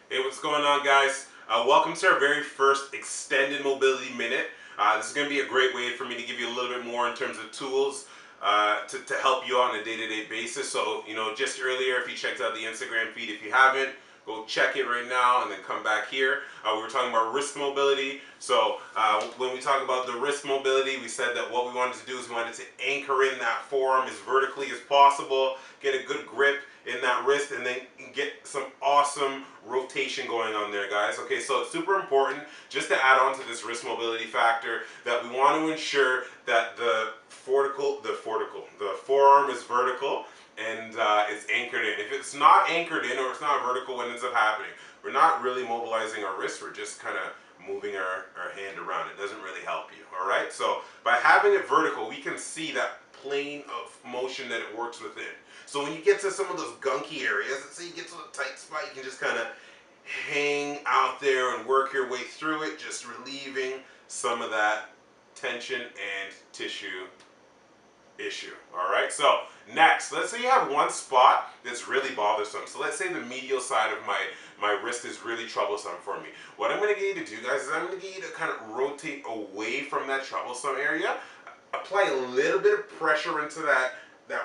Hey, what's going on, guys? Welcome to our very first extended mobility minute. This is going to be a great way for me to give you a little bit more in terms of tools to help you out on a day-to-day basis. So, just earlier, if you checked out the Instagram feed, if you haven't, go check it right now and then come back here. We were talking about wrist mobility. So when we talk about the wrist mobility, we said that what we wanted to do is we wanted to anchor in that forearm as vertically as possible, get a good grip in that wrist, and then get some awesome rotation going on there, guys. Okay, so it's super important, just to add on to this wrist mobility factor, that we want to ensure that the forearm is vertical and it's anchored in. If it's not anchored in or it's not vertical, what ends up happening? We're not really mobilizing our wrist, we're just kind of moving our hand around. It doesn't really help you, all right? So by having it vertical, we can see that plane of motion that it works within. So when you get to some of those gunky areas, let's say you get to a tight spot, you can just kind of hang out there and work your way through it, just relieving some of that tension and tissue issue. All right, so next, let's say you have one spot that's really bothersome. So let's say the medial side of my wrist is really troublesome for me. What I'm going to get you to do, guys, is I'm going to get you to kind of rotate away from that troublesome area, apply a little bit of pressure into that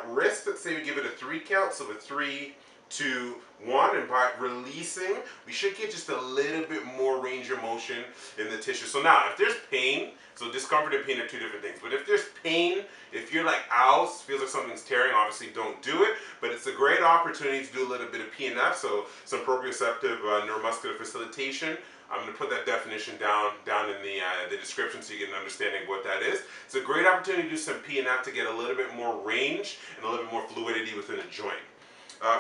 wrist. Let's say we give it a 3 count, so a 3, 2, 1, and by releasing, we should get just a little bit more range of motion in the tissue. So now, if there's pain, so discomfort and pain are two different things, but if there's pain, if you're like, ow, feels like something's tearing, obviously don't do it, but it's a great opportunity to do a little bit of PNF, so some proprioceptive neuromuscular facilitation. I'm going to put that definition down in the description so you get an understanding of what that is. It's a great opportunity to do some PNF to get a little bit more range and a little bit more fluidity within a joint.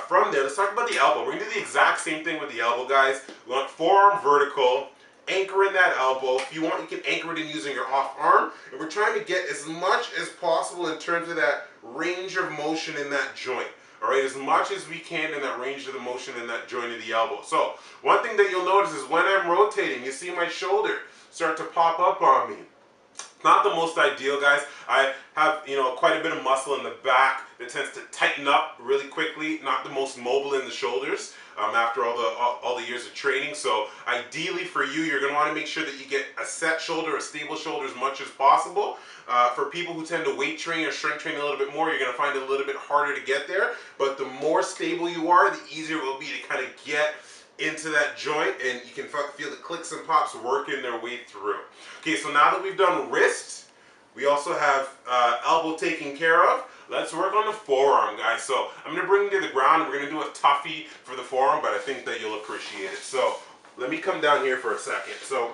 From there, let's talk about the elbow. We're going to do the exact same thing with the elbow, guys. We want forearm vertical, anchor in that elbow. If you want, you can anchor it in using your off arm. And we're trying to get as much as possible in terms of that range of motion in that joint. All right, as much as we can in that range of the motion in that joint of the elbow. So one thing that you'll notice is when I'm rotating, you see my shoulder start to pop up on me. Not the most ideal, guys. I have, quite a bit of muscle in the back that tends to tighten up really quickly. Not the most mobile in the shoulders after all the years of training. So ideally for you, you're going to want to make sure that you get a set shoulder, a stable shoulder as much as possible. For people who tend to weight train or strength train a little bit more, you're going to find it a little bit harder to get there. But the more stable you are, the easier it will be to kind of get into that joint, and you can feel the clicks and pops working their way through. Okay, so now that we've done wrist, we also have elbow taken care of. Let's work on the forearm, guys. So I'm going to bring you to the ground, and we're going to do a toughie for the forearm, but I think that you'll appreciate it. So let me come down here for a second. So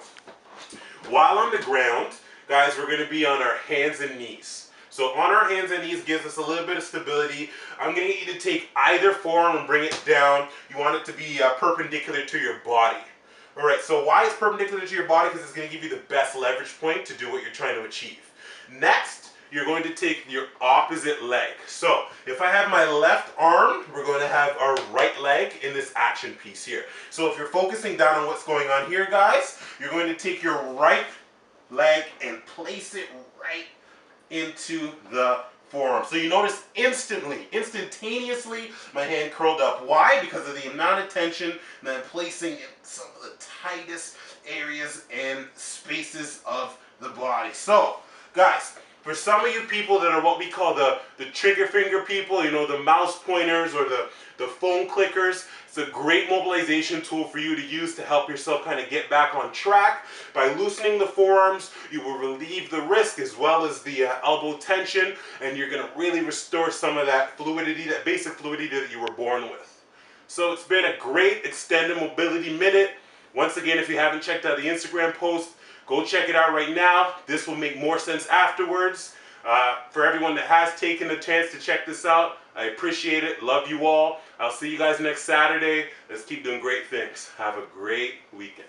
while on the ground, guys, we're going to be on our hands and knees. So on our hands and knees gives us a little bit of stability. I'm going to get you to take either forearm and bring it down. You want it to be perpendicular to your body. All right, so why is perpendicular to your body? Because it's going to give you the best leverage point to do what you're trying to achieve. Next, you're going to take your opposite leg. So if I have my left arm, we're going to have our right leg in this action piece here. So if you're focusing down on what's going on here, guys, you're going to take your right leg and place it right into the forearm. So you notice instantaneously, my hand curled up. Why? Because of the amount of tension that I'm placing in some of the tightest areas and spaces of the body. So, guys, for some of you people that are what we call the trigger finger people, the mouse pointers or the phone clickers, it's a great mobilization tool for you to use to help yourself kind of get back on track. By loosening the forearms, you will relieve the wrist as well as the elbow tension, and you're going to really restore some of that fluidity, that basic fluidity that you were born with. So it's been a great extended mobility minute. Once again, if you haven't checked out the Instagram post, go check it out right now. This will make more sense afterwards. For everyone that has taken the chance to check this out, I appreciate it. Love you all. I'll see you guys next Saturday. Let's keep doing great things. Have a great weekend.